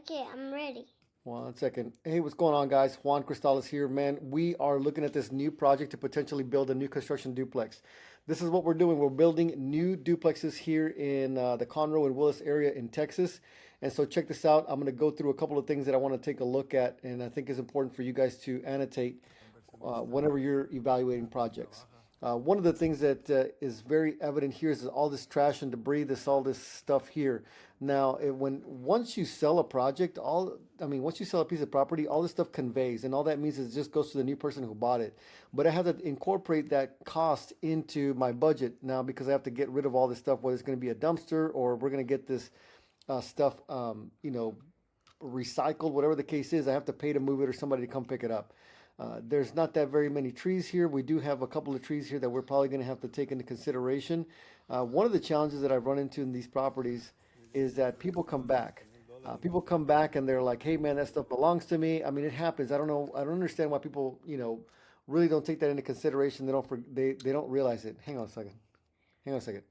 Okay, I'm ready. 1 second. Hey, what's going on, guys? Juan Cristales here, man. We are looking at this new project to potentially build a new construction duplex. This is what we're doing. We're building new duplexes here in the Conroe and Willis area in Texas. And so check this out. I'm going to go through a couple of things that I want to take a look at, and I think is important for you guys to annotate whenever you're evaluating projects. One of the things that is very evident here is all this trash and debris, all this stuff here. Now, once you sell a project, once you sell a piece of property, all this stuff conveys, and all that means is it just goes to the new person who bought it. But I have to incorporate that cost into my budget now because I have to get rid of all this stuff, whether it's going to be a dumpster or we're going to get this stuff, recycled, whatever the case is. I have to pay to move it or somebody to come pick it up. There's not that very many trees here. We do have a couple of trees here that we're probably going to have to take into consideration. One of the challenges that I've run into in these properties is that people come back. People come back and they're like, "Hey, man, that stuff belongs to me." I mean, it happens. I don't know. I don't understand why people, really don't take that into consideration. They don't realize it. Hang on a second. Hang on a second.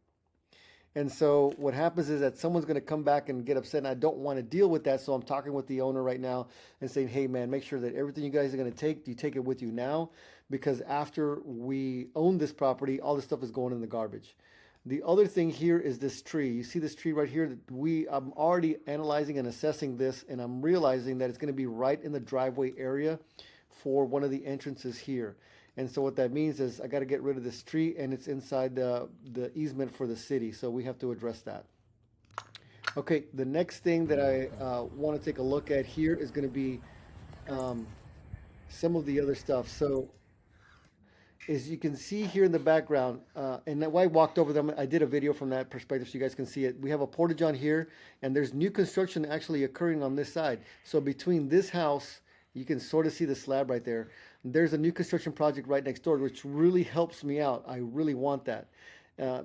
And so what happens is that someone's going to come back and get upset, and I don't want to deal with that. So I'm talking with the owner right now and saying, "Hey, man, make sure that everything you guys are going to take, you take it with you now, because after we own this property, all this stuff is going in the garbage." The other thing here is this tree. You see this tree right here that I'm already analyzing and assessing this, and I'm realizing that it's going to be right in the driveway area for one of the entrances here. And so what that means is I got to get rid of this tree, and it's inside the easement for the city. So we have to address that. Okay, the next thing that I want to take a look at here is going to be um, some of the other stuff. So as you can see here in the background, and I walked over them. I did a video from that perspective so you guys can see it. We have a portage on here, and there's new construction actually occurring on this side. So between this house, you can sort of see the slab right there. There's a new construction project right next door, which really helps me out. I really want that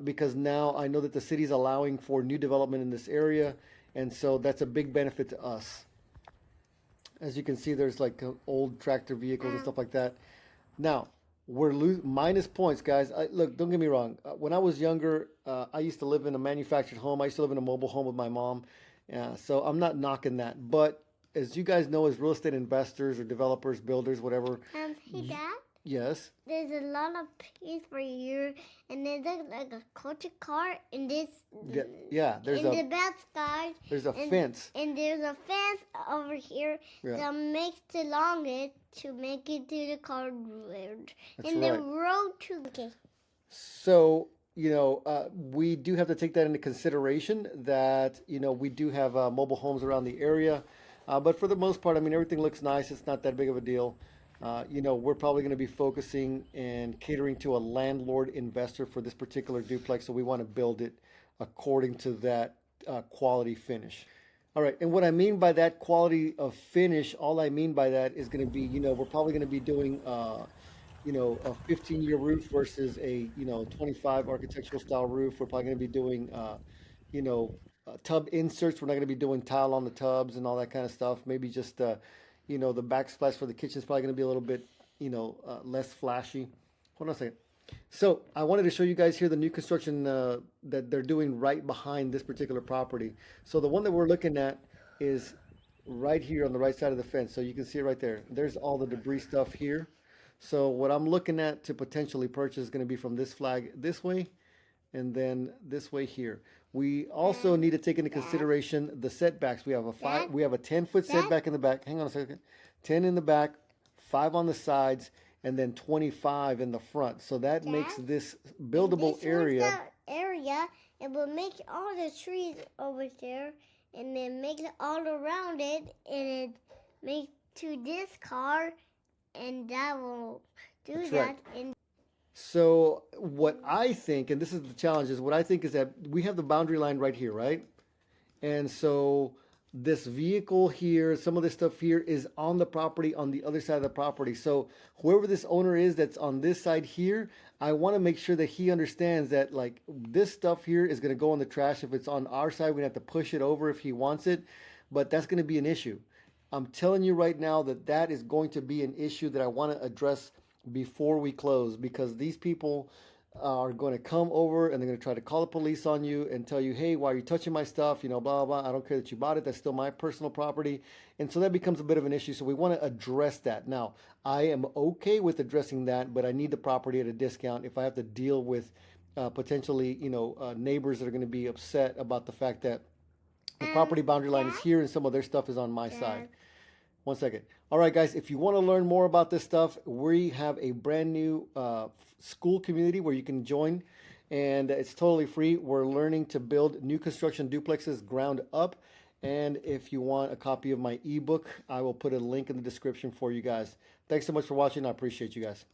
because now I know that the city's allowing for new development in this area, and so that's a big benefit to us. As you can see, there's like old tractor vehicles and stuff like that. Now, we're minus points, guys. Look, don't get me wrong. When I was younger, I used to live in a manufactured home. I used to live in a mobile home with my mom. So I'm not knocking that. But as you guys know, as real estate investors or developers, builders, whatever. Hey, Dad. Yes. There's a lot of piece for you, and there's like a culture car in this. Yeah. There's in the back side. There's a fence. And there's a fence over here that makes along it to make it to the car road. That's and right. the road to. Okay. So we do have to take that into consideration that we do have mobile homes around the area, but for the most part, I mean, everything looks nice. It's not that big of a deal. We're probably going to be focusing and catering to a landlord investor for this particular duplex, so we want to build it according to that quality finish. All right, and what I mean by that quality of finish, all I mean by that is going to be, we're probably going to be doing, a 15-year roof versus a, 25 architectural style roof. We're probably going to be doing, tub inserts. We're not going to be doing tile on the tubs and all that kind of stuff. Maybe just, the backsplash for the kitchen is probably going to be a little bit, less flashy. Hold on a second. So I wanted to show you guys here the new construction that they're doing right behind this particular property. So the one that we're looking at is right here on the right side of the fence. So you can see it right there. There's all the debris stuff here. So what I'm looking at to potentially purchase is going to be from this flag this way and then this way here. We also need to take into consideration the setbacks. We have a 10-foot setback in the back. Hang on a second. 10 in the back, 5 on the sides, and then 25 in the front. So that makes this buildable area. It will make all the trees over there, and then make it all around it, and it makes to this car, and that will do That's that. Right. So what I think, and this is the challenge, is what I think is that we have the boundary line right here, right? And so this vehicle here, some of this stuff here is on the property on the other side of the property. So whoever this owner is that's on this side here, I want to make sure that he understands that like this stuff here is going to go in the trash. If it's on our side, we have to push it over if he wants it, but that's going to be an issue. I'm telling you right now that that is going to be an issue that I want to address before we close, because these people are going to come over and they're going to try to call the police on you and tell you, hey, why are you touching my stuff? You know, blah, blah, blah. I don't care that you bought it. That's still my personal property. And so that becomes a bit of an issue. So we want to address that. Now, I am okay with addressing that, but I need the property at a discount if I have to deal with potentially, neighbors that are going to be upset about the fact that the property boundary line is Dad? here and some of their stuff is on my Dad. side. One second. All right, guys, if you want to learn more about this stuff, we have a brand new school community where you can join, and it's totally free. We're learning to build new construction duplexes ground up. And if you want a copy of my ebook, I will put a link in the description for you guys. Thanks so much for watching. I appreciate you guys.